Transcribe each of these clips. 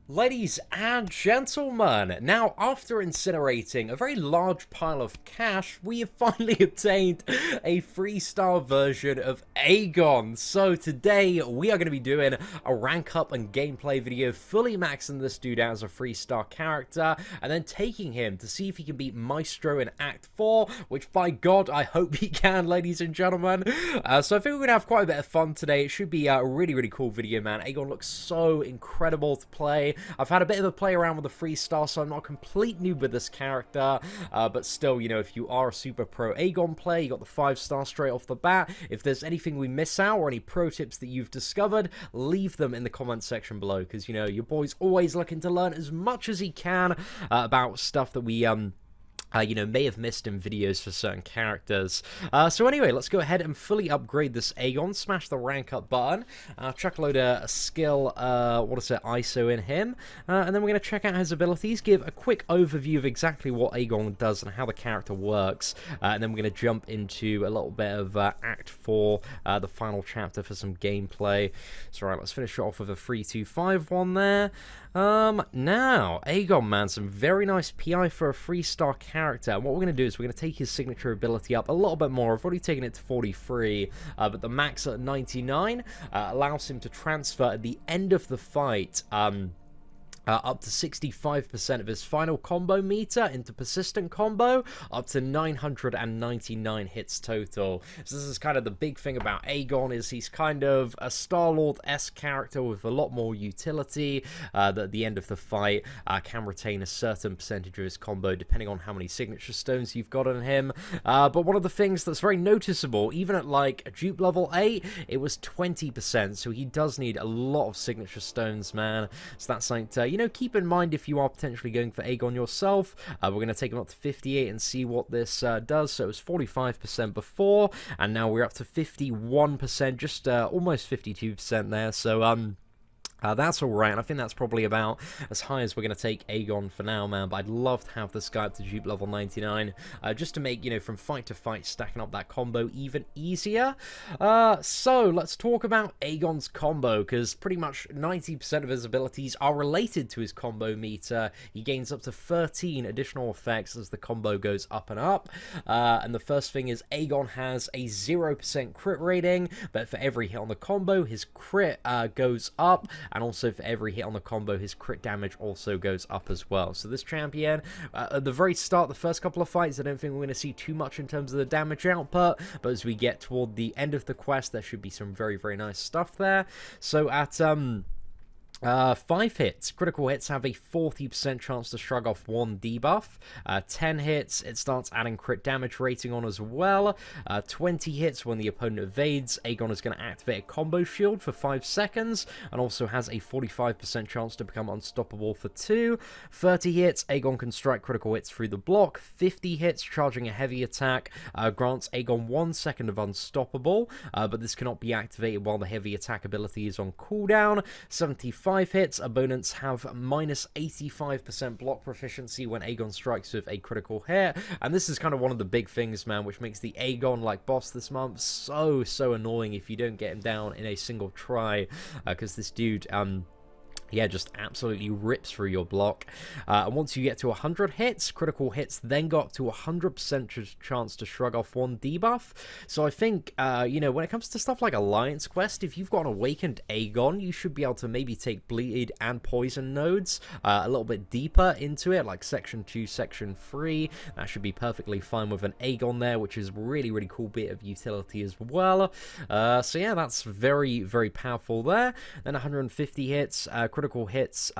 Ladies and gentlemen, now after incinerating a very large pile of cash, we have finally obtained a 3-star version of Aegon. So today we are going to be doing a rank up and gameplay video, fully maxing this dude out as a 3-star character, and then taking him to see if he can beat Maestro in Act 4, which by God, I hope he can, ladies and gentlemen. So I think we're going to have quite a bit of fun today. It should be a really, really cool video, man. Aegon looks so incredible to play. I've had a bit of a play around with the 3-star, so I'm not a complete noob with this character, but still, you know, if you are a super pro Aegon player, you got the 5-star straight off the bat. If there's anything we miss out or any pro tips that you've discovered, leave them in the comment section below, because, you know, your boy's always looking to learn as much as he can about stuff that we, you know, may have missed in videos for certain characters. So anyway, let's go ahead and fully upgrade this Aegon. Smash the rank up button. Chuck a load of skill, ISO in him. And then we're going to check out his abilities, give a quick overview of exactly what Aegon does and how the character works. And then we're going to jump into a little bit of Act 4, the final chapter for some gameplay. So right, let's finish it off with a 3-2-5 one there. Now, Aegon, man, some very nice PI for a 3-star character. And what we're going to do is we're going to take his signature ability up a little bit more. I've already taken it to 43, but the max at 99 allows him to transfer at the end of the fight, up to 65% of his final combo meter into persistent combo, up to 999 hits total. So this is kind of the big thing about Aegon, is he's kind of a Star-Lord-esque character with a lot more utility, that at the end of the fight can retain a certain percentage of his combo depending on how many signature stones you've got on him. But one of the things that's very noticeable, even at like a dupe level 8, it was 20%, so he does need a lot of signature stones, man. So that's something to, you know, keep in mind if you are potentially going for Aegon yourself. We're going to take him up to 58 and see what this does. So it was 45% before, and now we're up to 51%, just almost 52% there. So that's alright, and I think that's probably about as high as we're going to take Aegon for now, man, but I'd love to have this guy up to dupe level 99, just to make, you know, from fight to fight, stacking up that combo even easier. So, let's talk about Aegon's combo, because pretty much 90% of his abilities are related to his combo meter. He gains up to 13 additional effects as the combo goes up and up, and the first thing is Aegon has a 0% crit rating, but for every hit on the combo, his crit goes up, and also for every hit on the combo, his crit damage also goes up as well. So this champion, at the very start, the first couple of fights, I don't think we're going to see too much in terms of the damage output, but as we get toward the end of the quest, there should be some very, very nice stuff there. So at 5 hits, critical hits have a 40% chance to shrug off 1 debuff. 10 hits, it starts adding crit damage rating on as well. 20 hits, when the opponent evades, Aegon is going to activate a combo shield for 5 seconds, and also has a 45% chance to become unstoppable for 2. 30 hits, Aegon can strike critical hits through the block. 50 hits, charging a heavy attack, grants Aegon 1 second of unstoppable, but this cannot be activated while the heavy attack ability is on cooldown. 75 hits, opponents have minus 85% block proficiency when Aegon strikes with a critical hit, and this is kind of one of the big things, man, which makes the Aegon like boss this month so annoying if you don't get him down in a single try, because this dude yeah, just absolutely rips through your block. And once you get to 100 hits, critical hits then go up to 100% chance to shrug off 1 debuff. So I think, you know, when it comes to stuff like Alliance Quest, if you've got an Awakened Aegon, you should be able to maybe take Bleed and Poison nodes a little bit deeper into it, like Section 2, Section 3. That should be perfectly fine with an Aegon there, which is really, really cool bit of utility as well. So yeah, that's very, very powerful there. Then 150 hits, critical hits,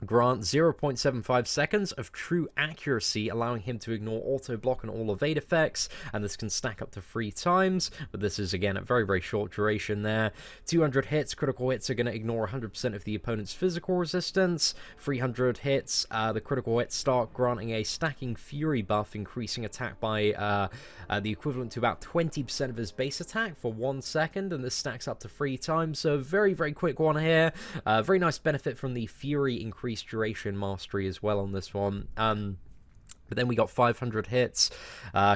grant 0.75 seconds of true accuracy, allowing him to ignore auto block and all evade effects, and this can stack up to 3 times, but this is again a very, very short duration there. 200 hits, critical hits are going to ignore 100% of the opponent's physical resistance. 300 hits, the critical hits start granting a stacking fury buff, increasing attack by the equivalent to about 20% of his base attack for 1 second, and this stacks up to 3 times, so very, very quick one here. Very nice benefit from the fury increased duration mastery as well on this one. But then we got 500 hits.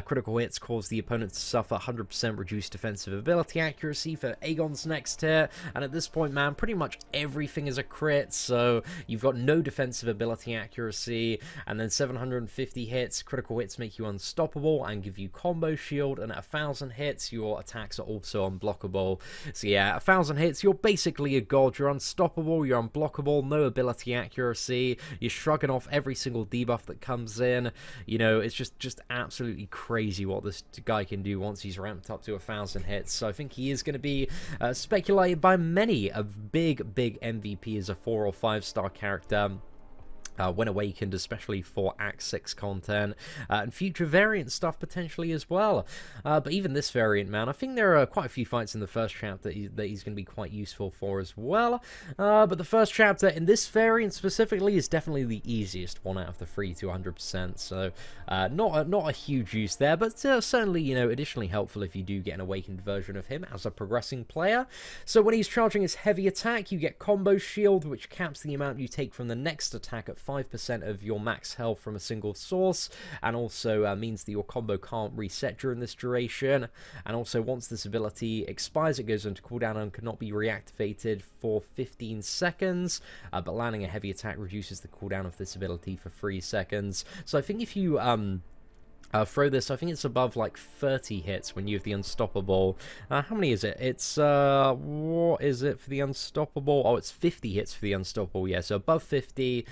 Critical hits cause the opponent to suffer 100% reduced defensive ability accuracy for Aegon's next hit. And at this point, man, pretty much everything is a crit. So you've got no defensive ability accuracy. And then 750 hits. Critical hits make you unstoppable and give you combo shield. And at 1,000 hits, your attacks are also unblockable. So yeah, 1,000 hits, you're basically a god. You're unstoppable, you're unblockable, no ability accuracy. You're shrugging off every single debuff that comes in. You know, it's just absolutely crazy what this guy can do once he's ramped up to 1,000 hits. So I think he is going to be speculated by many a big MVP as a 4 or 5 star character. When awakened, especially for Act 6 content, and future variant stuff potentially as well. But even this variant, man, I think there are quite a few fights in the first chapter that he's going to be quite useful for as well. But the first chapter in this variant specifically is definitely the easiest one out of the 3 to 100%. So not a huge use there, but certainly, you know, additionally helpful if you do get an awakened version of him as a progressing player. So when he's charging his heavy attack, you get combo shield, which caps the amount you take from the next attack at 5% of your max health from a single source, and also means that your combo can't reset during this duration. And also, once this ability expires, it goes into cooldown and cannot be reactivated for 15 seconds, but landing a heavy attack reduces the cooldown of this ability for 3 seconds. So I think if you throw this, I think it's above like 30 hits when you have the unstoppable. How many is it? It's what is it for the unstoppable? Oh, it's 50 hits for the unstoppable. Yeah, so above 50,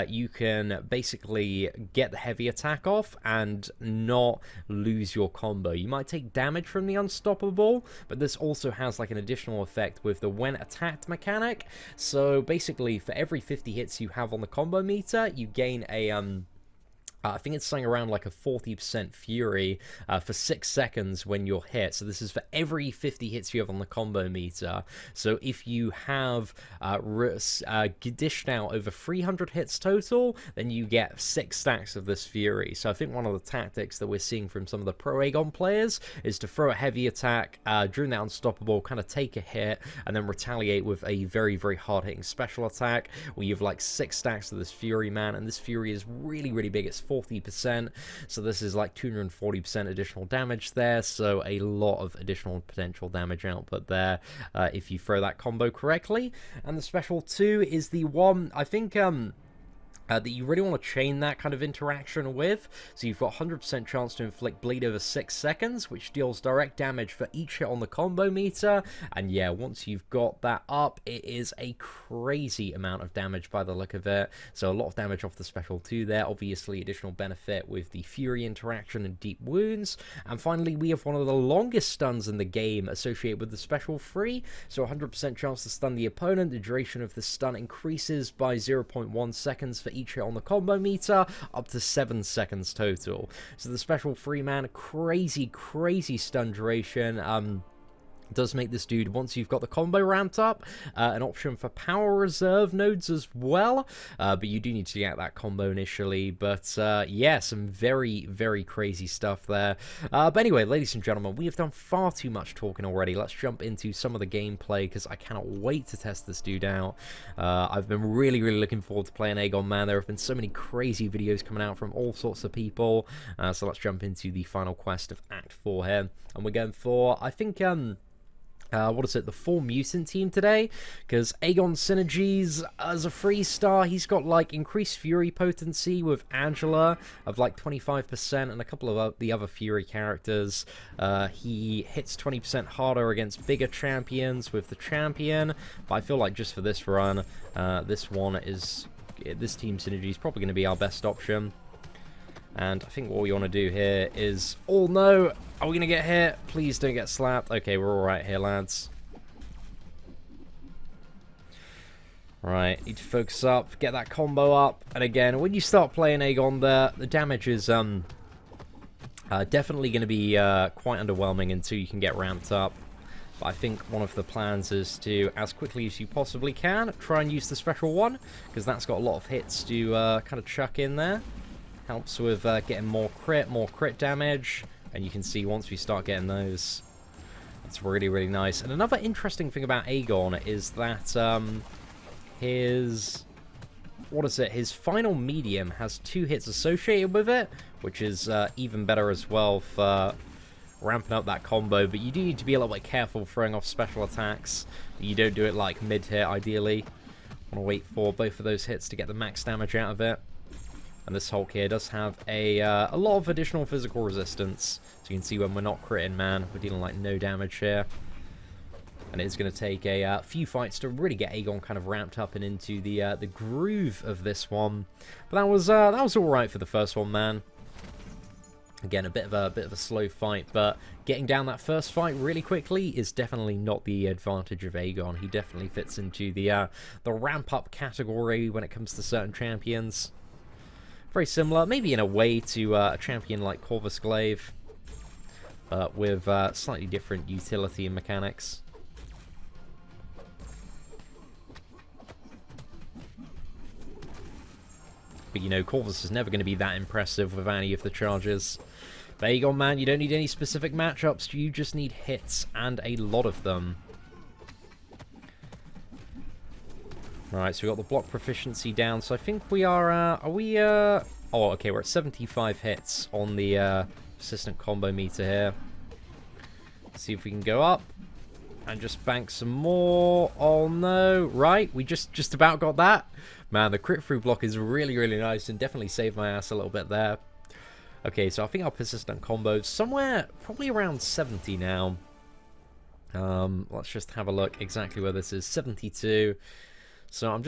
you can basically get the heavy attack off and not lose your combo. You might take damage from the unstoppable, but this also has like an additional effect with the when attacked mechanic. So basically, for every 50 hits you have on the combo meter, you gain a I think it's something around like a 40% fury for 6 seconds when you're hit. So this is for every 50 hits you have on the combo meter. So if you have dished out over 300 hits total, then you get 6 stacks of this fury. So I think one of the tactics that we're seeing from some of the pro Aegon players is to throw a heavy attack during that unstoppable, kind of take a hit, and then retaliate with a very hard hitting special attack where you have like 6 stacks of this fury, man. And this fury is really big. It's 40%, so this is like 240% additional damage there, so a lot of additional potential damage output there if you throw that combo correctly. And the special 2 is the one, I think, that you really want to chain that kind of interaction with. So you've got 100% chance to inflict bleed over 6 seconds, which deals direct damage for each hit on the combo meter. And yeah, once you've got that up, it is a crazy amount of damage by the look of it. So a lot of damage off the special 2 there. Obviously, additional benefit with the Fury interaction and deep wounds. And finally, we have one of the longest stuns in the game associated with the special 3. So 100% chance to stun the opponent. The duration of the stun increases by 0.1 seconds for each hit on the combo meter, up to 7 seconds total. So the special 3 man, crazy stun duration. Does make this dude, once you've got the combo ramped up, an option for power reserve nodes as well, but you do need to get that combo initially. But yeah, some very crazy stuff there. But anyway, ladies and gentlemen, we have done far too much talking already. Let's jump into some of the gameplay, because I cannot wait to test this dude out. I've been really looking forward to playing Aegon, man. There have been so many crazy videos coming out from all sorts of people, so let's jump into the final quest of Act 4 here, and we're going for, I think, what is it, the full mutant team today, because Aegon synergies as a 3-star, he's got like increased fury potency with Angela of like 25%, and a couple of the other fury characters. He hits 20% harder against bigger champions with the champion, but I feel like just for this run, this team synergy is probably going to be our best option. And I think what we want to do here is... Oh no! Are we going to get hit? Please don't get slapped. Okay, we're alright here, lads. Right, need to focus up, get that combo up. And again, when you start playing Aegon there, the damage is definitely going to be quite underwhelming until you can get ramped up. But I think one of the plans is to, as quickly as you possibly can, try and use the special 1, because that's got a lot of hits to kind of chuck in there. Helps with getting more crit damage, and you can see once we start getting those, it's really nice. And another interesting thing about Aegon is that his what is it? His final medium has 2 hits associated with it, which is even better as well for ramping up that combo. But you do need to be a little bit careful throwing off special attacks. You don't do it like mid-hit, ideally. Want to wait for both of those hits to get the max damage out of it. And this Hulk here does have a lot of additional physical resistance. So you can see when we're not critting, man, we're dealing like no damage here. And it's going to take a few fights to really get Aegon kind of ramped up and into the groove of this one. But that was all right for the first one, man. Again, a bit of a slow fight, but getting down that first fight really quickly is definitely not the advantage of Aegon. He definitely fits into the ramp up category when it comes to certain champions. Very similar, maybe in a way, to a champion like Corvus Glaive, but with slightly different utility and mechanics. But, you know, Corvus is never going to be that impressive with any of the charges. But Aegon, man, you don't need any specific matchups. You just need hits, and a lot of them. Right, so we got the block proficiency down. So I think we are we... oh, okay, we're at 75 hits on the persistent combo meter here. Let's see if we can go up. And just bank some more. Oh, no. Right, we just about got that. Man, the crit through block is really, really nice and definitely saved my ass a little bit there. Okay, so I think our persistent combo is somewhere probably around 70 now. Let's just have a look exactly where this is. 72. So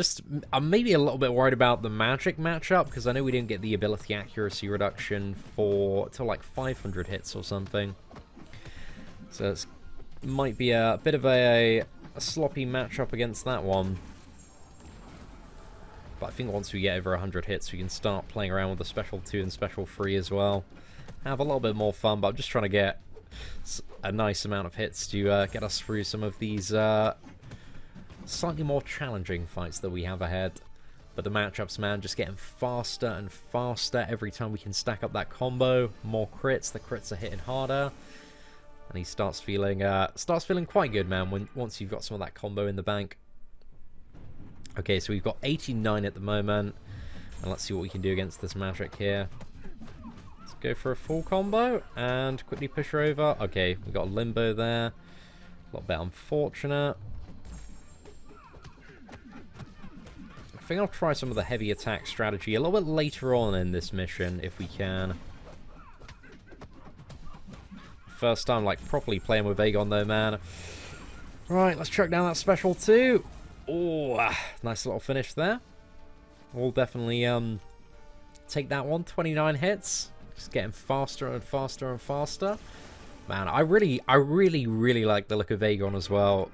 I'm maybe a little bit worried about the magic matchup because I know we didn't get the ability accuracy reduction till like 500 hits or something. So it might be a bit of a sloppy matchup against that one. But I think once we get over 100 hits, we can start playing around with the Special 2 and Special 3 as well. Have a little bit more fun, but I'm just trying to get a nice amount of hits to get us through some of these slightly more challenging fights that we have ahead. But the matchups, man, just getting faster and faster every time we can stack up that combo. More crits, the crits are hitting harder. And he starts feeling quite good, man, once you've got some of that combo in the bank. Okay, so we've got 89 at the moment. And let's see what we can do against this magic here. Let's go for a full combo and quickly push her over. Okay, we got a limbo there. A little bit unfortunate. I think I'll try some of the heavy attack strategy a little bit later on in this mission, if we can. First time, like, properly playing with Aegon, though, man. Right, let's chuck down that Special 2. Oh, nice little finish there. We'll definitely take that one. 29 hits. Just getting faster and faster and faster. Man, I really like the look of Aegon as well.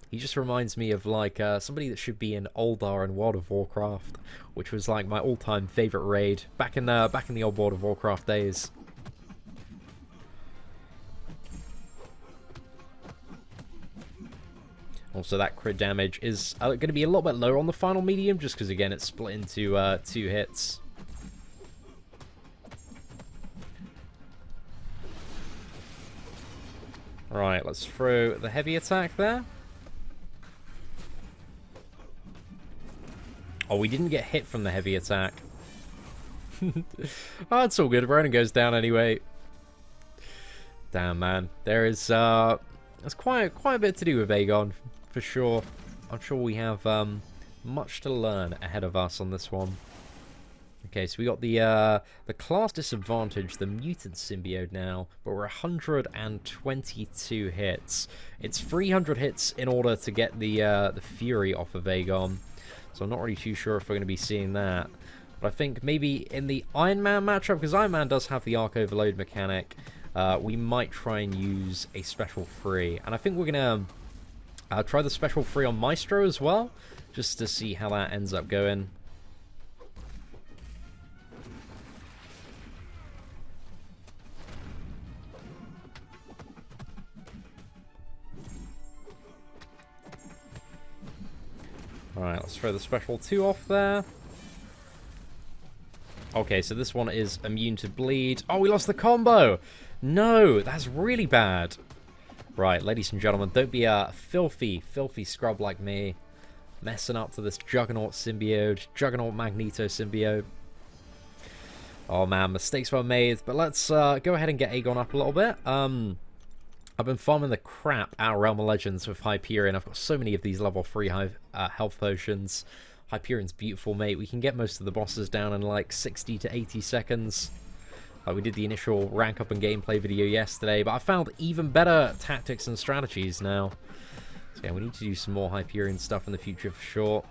He just reminds me of like somebody that should be in Oldar in World of Warcraft, which was like my all-time favorite raid back in the old World of Warcraft days. Also, that crit damage is going to be a little bit lower on the final medium, just because, again, it's split into 2 hits. Alright, let's throw the heavy attack there. Oh, we didn't get hit from the heavy attack. Oh, it's all good. Ronan goes down anyway. Damn, man. There's quite a bit to do with Aegon. For sure. I'm sure we have much to learn ahead of us on this one. Okay, so we got the class disadvantage, the mutant symbiote now, but we're 122 hits. It's 300 hits in order to get the Fury off of Aegon. So I'm not really too sure if we're going to be seeing that. But I think maybe in the Iron Man matchup, because Iron Man does have the Arc Overload mechanic, we might try and use a Special 3. And I think we're going to try the Special 3 on Maestro as well, just to see how that ends up going. Alright, let's throw the Special 2 off there. Okay, so this one is immune to bleed. Oh, we lost the combo! No, that's really bad. Right, ladies and gentlemen, don't be a filthy scrub like me. messing up to this Juggernaut symbiote, Juggernaut Magneto symbiote. Oh man, mistakes were made, but let's go ahead and get Aegon up a little bit. I've been farming the crap out of Realm of Legends with Hyperion. I've got so many of these level 3 health potions. Hyperion's beautiful, mate. We can get most of the bosses down in like 60 to 80 seconds. We did the initial rank up and gameplay video yesterday, but I found even better tactics and strategies now. So yeah, we need to do some more Hyperion stuff in the future for sure.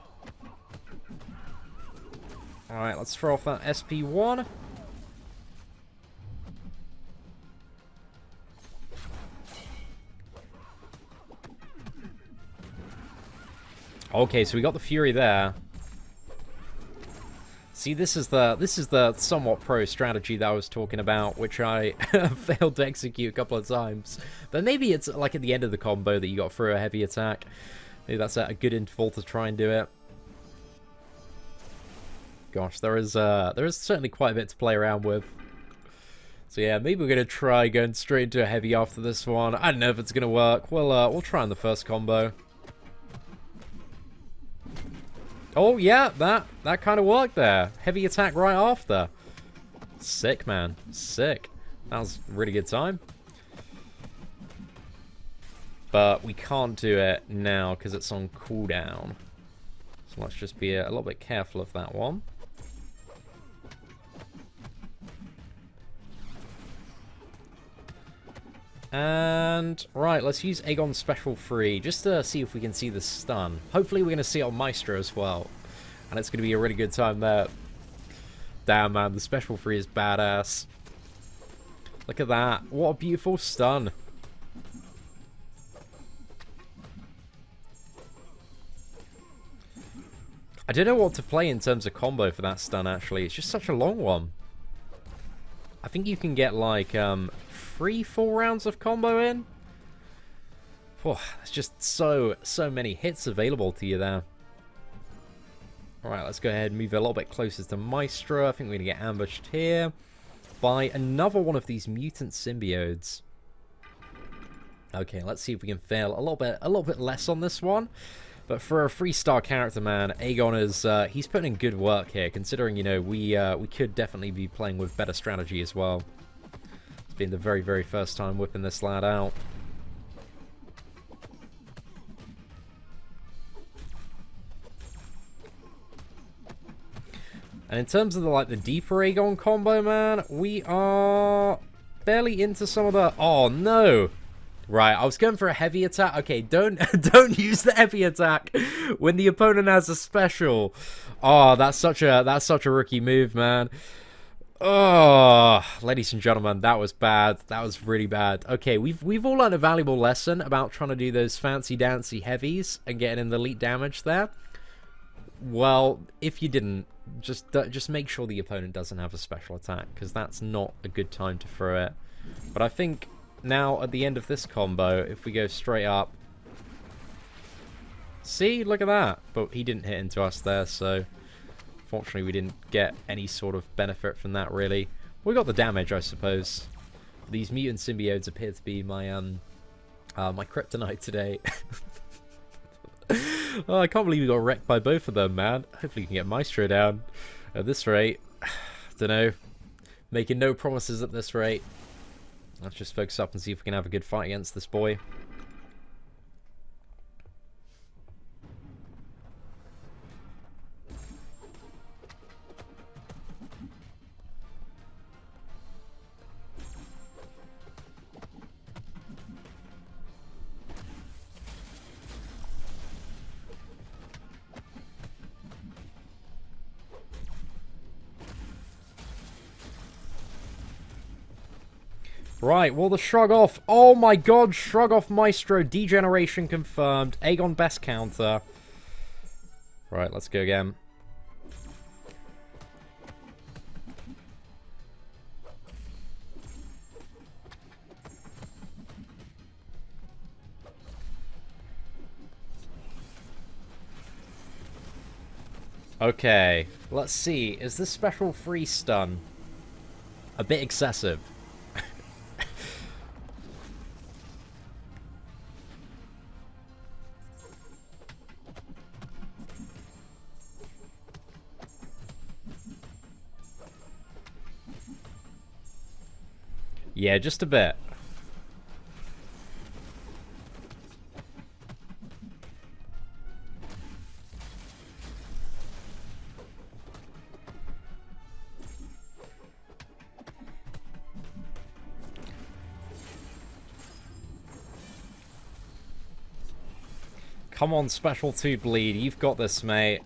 Alright, let's throw off that SP1. Okay, so we got the Fury there. See, this is the somewhat pro strategy that I was talking about, which I failed to execute a couple of times. But maybe it's like at the end of the combo that you got through a heavy attack. Maybe that's a good interval to try and do it. Gosh, there is certainly quite a bit to play around with. So yeah, maybe we're gonna try going straight into a heavy after this one. I don't know if it's gonna work. We'll try on the first combo. Oh yeah, that kind of worked there. Heavy attack right after. Sick, man. Sick. That was a really good time. But we can't do it now because it's on cooldown. So let's just be a little bit careful of that one. And, right, let's use Aegon's Special 3, just to see if we can see the stun. Hopefully we're going to see it on Maestro as well. And it's going to be a really good time there. Damn, man, the Special 3 is badass. Look at that. What a beautiful stun. I don't know what to play in terms of combo for that stun, actually. It's just such a long one. I think you can get, like, 3-4 rounds of combo in. There's just so many hits available to you there. Alright, let's go ahead and move a little bit closer to Maestro. I think we're going to get ambushed here by another one of these mutant symbiotes. Okay, let's see if we can fail a little bit less on this one. But for a 3-star character, man, Aegon is he's putting in good work here, considering, you know, we could definitely be playing with better strategy as well. It's been the very, very first time whipping this lad out. And in terms of the deeper Aegon combo, man, we are barely into some of the... Oh, no! Right, I was going for a heavy attack. Okay, don't use the heavy attack when the opponent has a special. Oh, that's such a rookie move, man. Oh, ladies and gentlemen, that was bad. That was really bad. Okay, we've all learned a valuable lesson about trying to do those fancy dancy heavies and getting in the elite damage there. Well, if you didn't, just make sure the opponent doesn't have a special attack, because that's not a good time to throw it. But I think now at the end of this combo, if we go straight up, see, look at that. But he didn't hit into us there, so fortunately we didn't get any sort of benefit from that, really. We got the damage, I suppose. These mutant symbiotes appear to be my my kryptonite today. Oh, I can't believe we got wrecked by both of them, man. Hopefully you can get Maestro down at this rate. Don't know. Making no promises at this rate. Let's just focus up and see if we can have a good fight against this boy. Right, well, the shrug off. Oh my god, shrug off Maestro. Degeneration confirmed. Aegon best counter. Right, let's go again. Okay, let's see. Is this special free stun a bit excessive? Yeah, just a bit. Come on, Special 2 Bleed. You've got this, mate.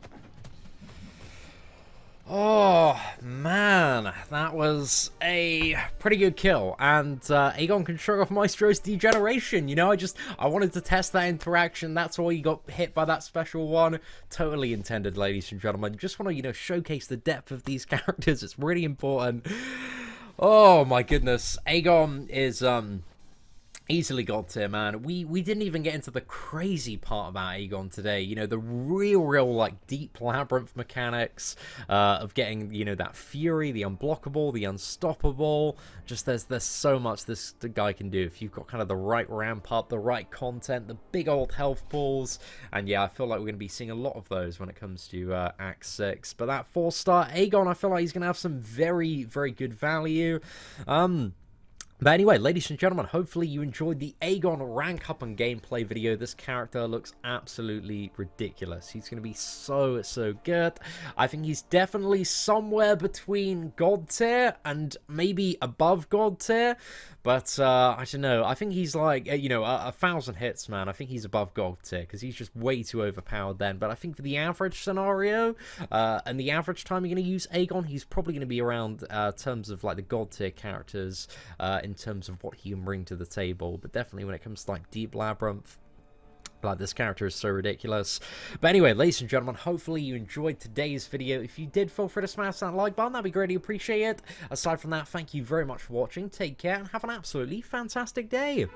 Oh, man. That was a pretty good kill. And Aegon can shrug off Maestro's degeneration. You know, I wanted to test that interaction. That's why you got hit by that special one. Totally intended, ladies and gentlemen. Just want to, you know, showcase the depth of these characters. It's really important. Oh, my goodness. Aegon is... easily god tier, man. We didn't even get into the crazy part about Aegon today. You know, the real, like, deep labyrinth mechanics of getting, you know, that fury, the unblockable, the unstoppable. Just there's so much the guy can do if you've got kind of the right ramp up, the right content, the big old health pools. And yeah, I feel like we're going to be seeing a lot of those when it comes to Act 6. But that 4-star Aegon, I feel like he's going to have some very, very good value. But anyway, ladies and gentlemen, hopefully you enjoyed the Aegon rank up and gameplay video. This character looks absolutely ridiculous. He's going to be so good. I think he's definitely somewhere between god tier and maybe above god tier. But I don't know. I think he's like, you know, 1,000 hits, man. I think he's above god tier because he's just way too overpowered then. But I think for the average scenario and the average time you're going to use Aegon, he's probably going to be around terms of like the god tier characters in terms of what he can bring to the table. But definitely when it comes to like Deep Labyrinth, like, this character is so ridiculous. But anyway, ladies and gentlemen, hopefully you enjoyed today's video. If you did, feel free to smash that like button. That'd be greatly appreciated. Aside from that, thank you very much for watching. Take care and have an absolutely fantastic day.